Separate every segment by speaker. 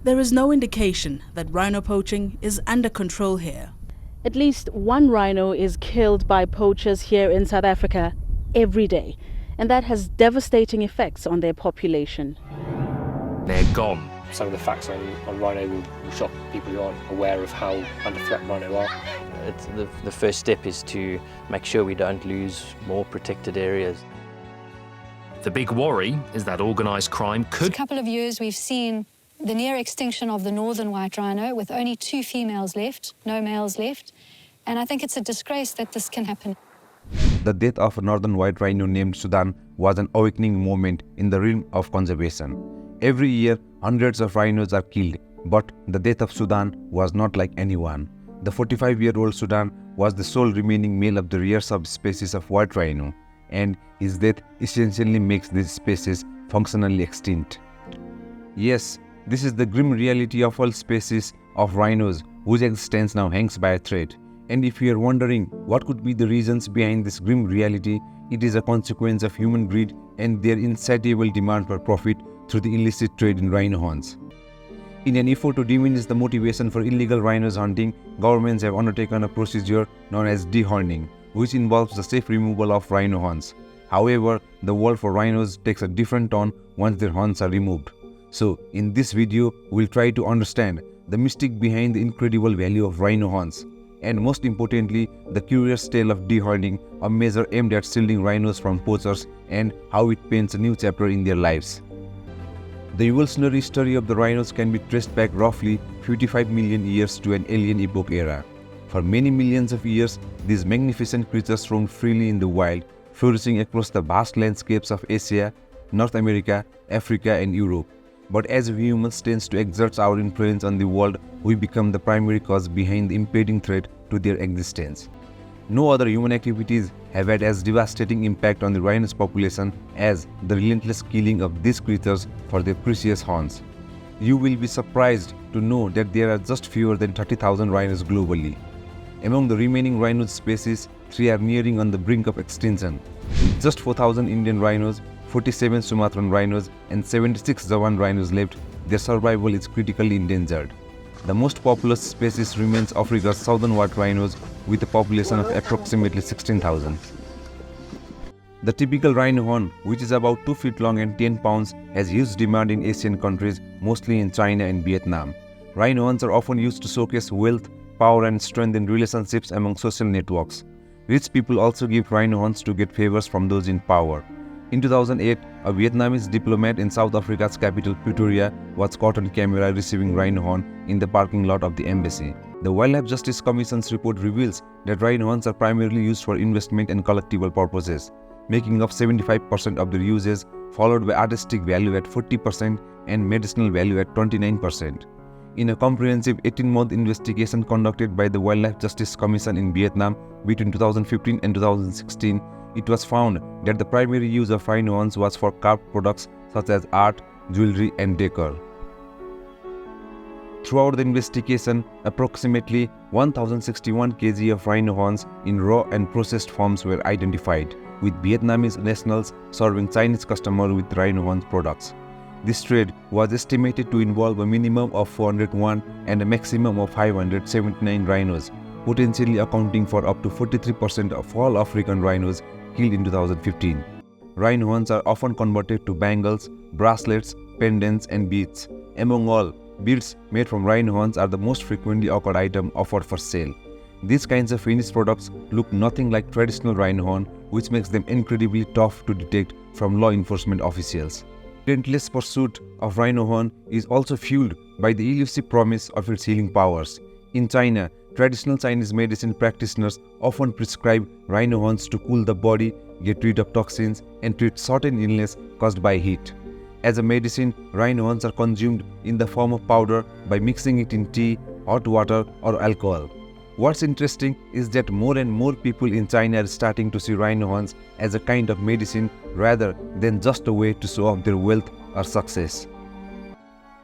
Speaker 1: There is no indication that rhino poaching is under control here.
Speaker 2: At least one rhino is killed by poachers here in South Africa every day, and that has devastating effects on their population.
Speaker 3: They're gone.
Speaker 4: Some of the facts on rhino will shock people who aren't aware of how under threat rhino are.
Speaker 5: The first step is to make sure we don't lose more protected areas.
Speaker 3: The big worry is that organised crime
Speaker 6: In
Speaker 3: could
Speaker 6: a couple of years, we've seen the near extinction of the northern white rhino with only 2 females left, no males left. And I think it's a disgrace that this can happen.
Speaker 7: The death of a northern white rhino named Sudan was an awakening moment in the realm of conservation. Every year, hundreds of rhinos are killed, but the death of Sudan was not like anyone. The 45-year-old Sudan was the sole remaining male of the rare subspecies of white rhino, and his death essentially makes this species functionally extinct. Yes, this is the grim reality of all species of rhinos whose existence now hangs by a thread. And if you are wondering what could be the reasons behind this grim reality, it is a consequence of human greed and their insatiable demand for profit through the illicit trade in rhino horns. In an effort to diminish the motivation for illegal rhinos hunting, governments have undertaken a procedure known as dehorning, which involves the safe removal of rhino horns. However, the world for rhinos takes a different turn once their horns are removed. So, in this video, we'll try to understand the mystic behind the incredible value of rhino horns, and most importantly, the curious tale of dehorning, a measure aimed at shielding rhinos from poachers, and how it paints a new chapter in their lives. The evolutionary story of the rhinos can be traced back roughly 55 million years to an alien epoch era. For many millions of years, these magnificent creatures roamed freely in the wild, flourishing across the vast landscapes of Asia, North America, Africa, and Europe. But as humans tend to exert our influence on the world, we become the primary cause behind the impending threat to their existence. No other human activities have had as devastating impact on the rhino's population as the relentless killing of these creatures for their precious horns. You will be surprised to know that there are just fewer than 30,000 rhinos globally. Among the remaining rhino species, 3 are nearing on the brink of extinction. With just 4,000 Indian rhinos, 47 Sumatran rhinos, and 76 Javan rhinos left, their survival is critically endangered. The most populous species remains Africa's southern white rhinos with a population of approximately 16,000. The typical rhino horn, which is about 2 feet long and 10 pounds, has huge demand in Asian countries, mostly in China and Vietnam. Rhino horns are often used to showcase wealth, power, and strengthen relationships among social networks. Rich people also give rhino horns to get favors from those in power. In 2008, a Vietnamese diplomat in South Africa's capital Pretoria was caught on camera receiving rhino horn in the parking lot of the embassy. The Wildlife Justice Commission's report reveals that rhino horns are primarily used for investment and collectible purposes, making up 75% of their uses, followed by artistic value at 40% and medicinal value at 29%. In a comprehensive 18-month investigation conducted by the Wildlife Justice Commission in Vietnam between 2015 and 2016, it was found that the primary use of rhino horns was for carved products such as art, jewelry, and decor. Throughout the investigation, approximately 1,061 kg of rhino horns in raw and processed forms were identified, with Vietnamese nationals serving Chinese customers with rhino horns products. This trade was estimated to involve a minimum of 401 and a maximum of 579 rhinos, potentially accounting for up to 43% of all African rhinos killed in 2015. Rhino horns are often converted to bangles, bracelets, pendants, and beads. Among all, beads made from rhino horns are the most frequently occurred item offered for sale. These kinds of finished products look nothing like traditional rhino horn, which makes them incredibly tough to detect from law enforcement officials. Relentless pursuit of rhino horn is also fueled by the elusive promise of its healing powers. In China, traditional Chinese medicine practitioners often prescribe rhino horns to cool the body, get rid of toxins, and treat certain illness caused by heat. As a medicine, rhino horns are consumed in the form of powder by mixing it in tea, hot water, or alcohol. What's interesting is that more and more people in China are starting to see rhino horns as a kind of medicine rather than just a way to show off their wealth or success.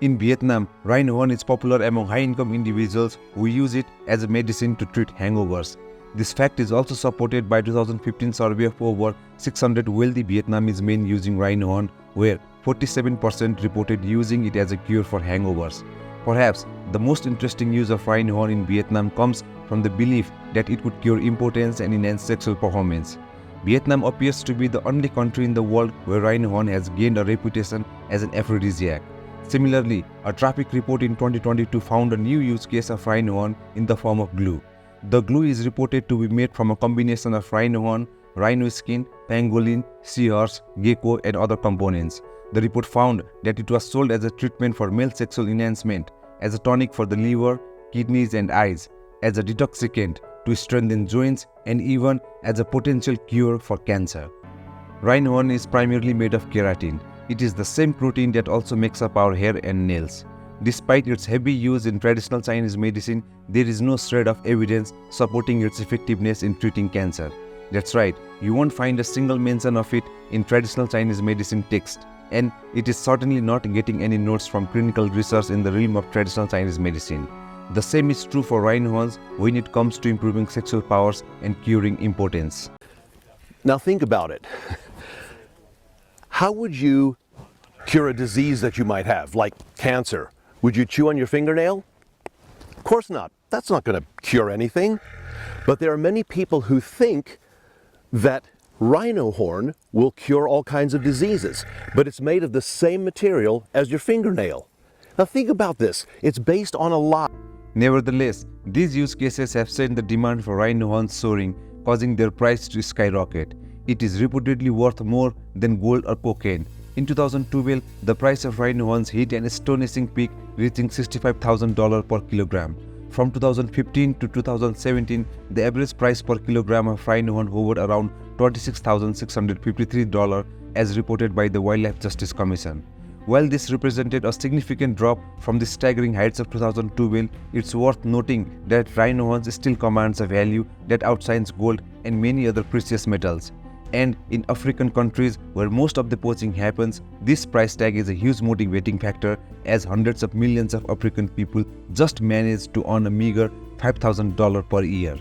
Speaker 7: In Vietnam, rhino horn is popular among high-income individuals who use it as a medicine to treat hangovers. This fact is also supported by 2015 survey of over 600 wealthy Vietnamese men using rhino horn, where 47% reported using it as a cure for hangovers. Perhaps the most interesting use of rhino horn in Vietnam comes from the belief that it could cure impotence and enhance sexual performance. Vietnam appears to be the only country in the world where rhino horn has gained a reputation as an aphrodisiac. Similarly, a traffic report in 2022 found a new use case of rhino horn in the form of glue. The glue is reported to be made from a combination of rhino horn, rhino skin, pangolin, seahorse, gecko, and other components. The report found that it was sold as a treatment for male sexual enhancement, as a tonic for the liver, kidneys, and eyes, as a detoxicant to strengthen joints, and even as a potential cure for cancer. Rhino horn is primarily made of keratin. It is the same protein that also makes up our hair and nails. Despite its heavy use in traditional Chinese medicine, there is no shred of evidence supporting its effectiveness in treating cancer. That's right, you won't find a single mention of it in traditional Chinese medicine text, and it is certainly not getting any notes from clinical research in the realm of traditional Chinese medicine. The same is true for rhino horns when it comes to improving sexual powers and curing impotence.
Speaker 8: Now think about it. How would you cure a disease that you might have, like cancer? Would you chew on your fingernail? Of course not. That's not going to cure anything. But there are many people who think that rhino horn will cure all kinds of diseases, but it's made of the same material as your fingernail. Now think about this. It's based on a lie.
Speaker 7: Nevertheless, these use cases have sent the demand for rhino horns soaring, causing their price to skyrocket. It is reputedly worth more than gold or cocaine. In 2012, the price of rhino horns hit an astonishing peak, reaching $65,000 per kilogram. From 2015 to 2017, the average price per kilogram of rhino horn hovered around $26,653 as reported by the Wildlife Justice Commission. While this represented a significant drop from the staggering heights of 2012, it's worth noting that rhino horns still commands a value that outshines gold and many other precious metals. And in African countries where most of the poaching happens, this price tag is a huge motivating factor, as hundreds of millions of African people just manage to earn a meager $5,000 per year.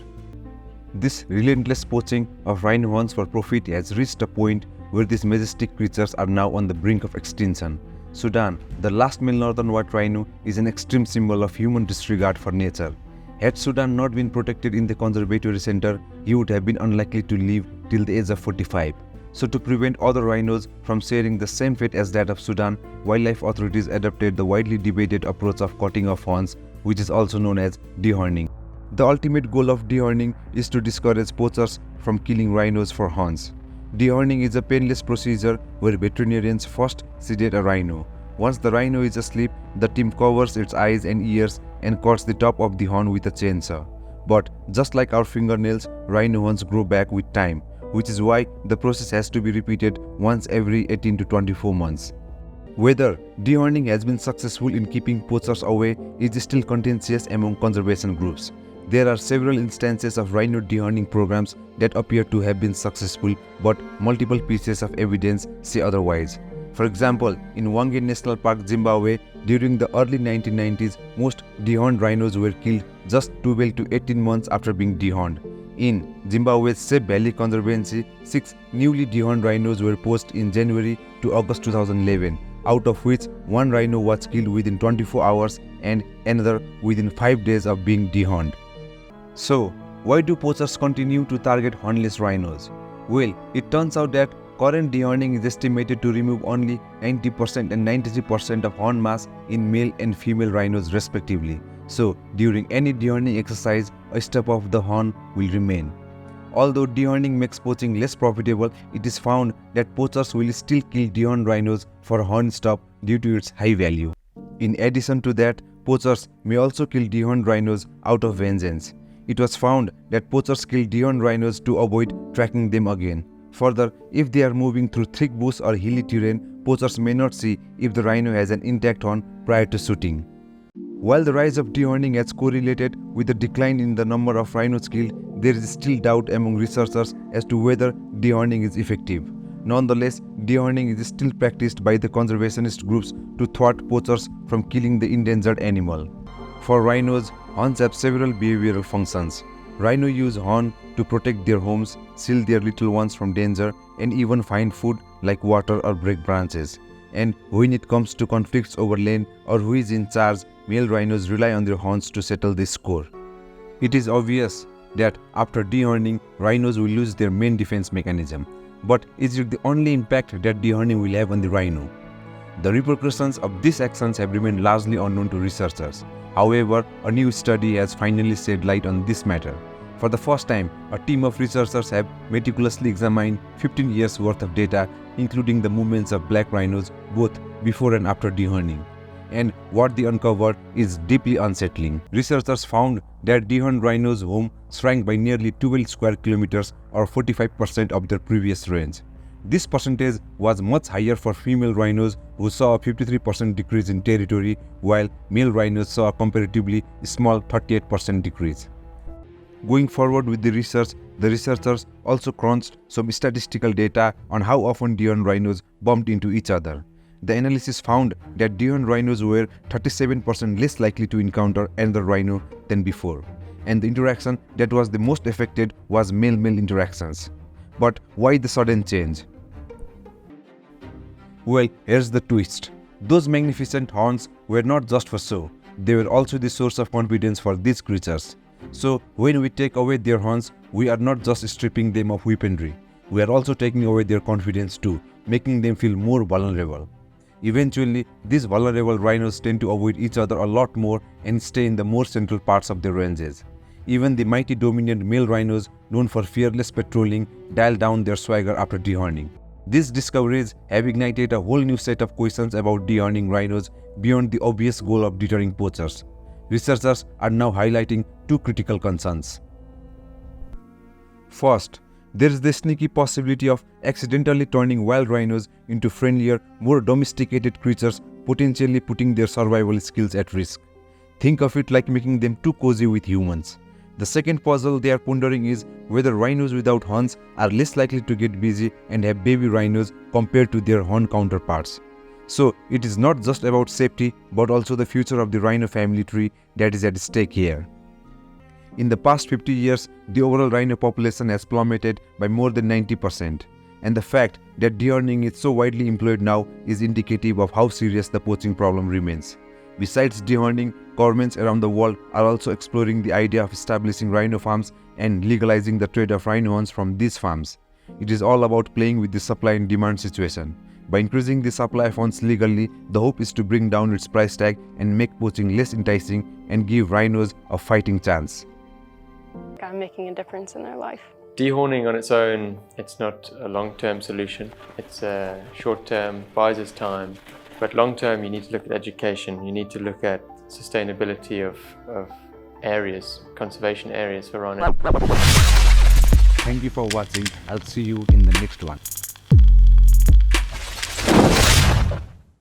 Speaker 7: This relentless poaching of rhino horns for profit has reached a point where these majestic creatures are now on the brink of extinction. Sudan, the last male northern white rhino, is an extreme symbol of human disregard for nature. Had Sudan not been protected in the conservatory center, he would have been unlikely to live till the age of 45. So to prevent other rhinos from sharing the same fate as that of Sudan, wildlife authorities adopted the widely debated approach of cutting off horns, which is also known as dehorning. The ultimate goal of dehorning is to discourage poachers from killing rhinos for horns. Dehorning is a painless procedure where veterinarians first sedate a rhino. Once the rhino is asleep, the team covers its eyes and ears and cuts the top of the horn with a chainsaw. But just like our fingernails, rhino horns grow back with time, which is why the process has to be repeated once every 18 to 24 months. Whether dehorning has been successful in keeping poachers away is still contentious among conservation groups. There are several instances of rhino dehorning programs that appear to have been successful, but multiple pieces of evidence say otherwise. For example, in Hwange National Park, Zimbabwe, during the early 1990s, most dehorned rhinos were killed just 12 to 18 months after being dehorned. In Zimbabwe's Sep Valley Conservancy, 6 newly dehorned rhinos were poached in January to August 2011, out of which 1 rhino was killed within 24 hours and another within 5 days of being dehorned. So, why do poachers continue to target hornless rhinos? Well, it turns out that current dehorning is estimated to remove only 90% and 93% of horn mass in male and female rhinos respectively. So, during any dehorning exercise, a stub of the horn will remain. Although dehorning makes poaching less profitable, it is found that poachers will still kill dehorned rhinos for a horn stub due to its high value. In addition to that, poachers may also kill dehorned rhinos out of vengeance. It was found that poachers kill dehorned rhinos to avoid tracking them again. Further, if they are moving through thick bush or hilly terrain, poachers may not see if the rhino has an intact horn prior to shooting. While the rise of dehorning has correlated with the decline in the number of rhinos killed, there is still doubt among researchers as to whether dehorning is effective. Nonetheless, dehorning is still practiced by the conservationist groups to thwart poachers from killing the endangered animal. For rhinos, horns have several behavioral functions. Rhino use horn to protect their homes, shield their little ones from danger, and even find food like water or break branches. And when it comes to conflicts over land or who is in charge, male rhinos rely on their horns to settle the score. It is obvious that after dehorning, rhinos will lose their main defense mechanism. But is it the only impact that dehorning will have on the rhino? The repercussions of these actions have remained largely unknown to researchers. However, a new study has finally shed light on this matter. For the first time, a team of researchers have meticulously examined 15 years worth of data, including the movements of black rhinos both before and after dehorning. And what they uncovered is deeply unsettling. Researchers found that dehorned rhinos' home shrank by nearly 12 square kilometers or 45% of their previous range. This percentage was much higher for female rhinos, who saw a 53% decrease in territory, while male rhinos saw a comparatively small 38% decrease. Going forward with the researchers also crunched some statistical data on how often dehorned rhinos bumped into each other. The analysis found that dehorned rhinos were 37% less likely to encounter another rhino than before, and the interaction that was the most affected was male-male interactions. But why the sudden change? Well, here's the twist. Those magnificent horns were not just for show, they were also the source of confidence for these creatures. So when we take away their horns, we are not just stripping them of weaponry, we are also taking away their confidence too, making them feel more vulnerable. Eventually, these vulnerable rhinos tend to avoid each other a lot more and stay in the more central parts of their ranges. Even the mighty dominant male rhinos, known for fearless patrolling, dial down their swagger after dehorning. These discoveries have ignited a whole new set of questions about dehorning rhinos beyond the obvious goal of deterring poachers. Researchers are now highlighting two critical concerns. First, there is the sneaky possibility of accidentally turning wild rhinos into friendlier, more domesticated creatures, potentially putting their survival skills at risk. Think of it like making them too cozy with humans. The second puzzle they are pondering is whether rhinos without horns are less likely to get busy and have baby rhinos compared to their horn counterparts. So it is not just about safety, but also the future of the rhino family tree that is at stake here. In the past 50 years, the overall rhino population has plummeted by more than 90%, and the fact that dehorning is so widely employed now is indicative of how serious the poaching problem remains. Besides dehorning, governments around the world are also exploring the idea of establishing rhino farms and legalizing the trade of rhino horns from these farms. It is all about playing with the supply and demand situation. By increasing the supply of horns legally, the hope is to bring down its price tag and make poaching less enticing and give rhinos a fighting chance.
Speaker 9: I'm making a difference in their life.
Speaker 10: Dehorning on its own, it's not a long-term solution. It's a short-term, buys us time. But long-term, you need to look at education. You need to look at sustainability of areas, conservation areas for rhino.
Speaker 7: Thank you for watching. I'll see you in the next one.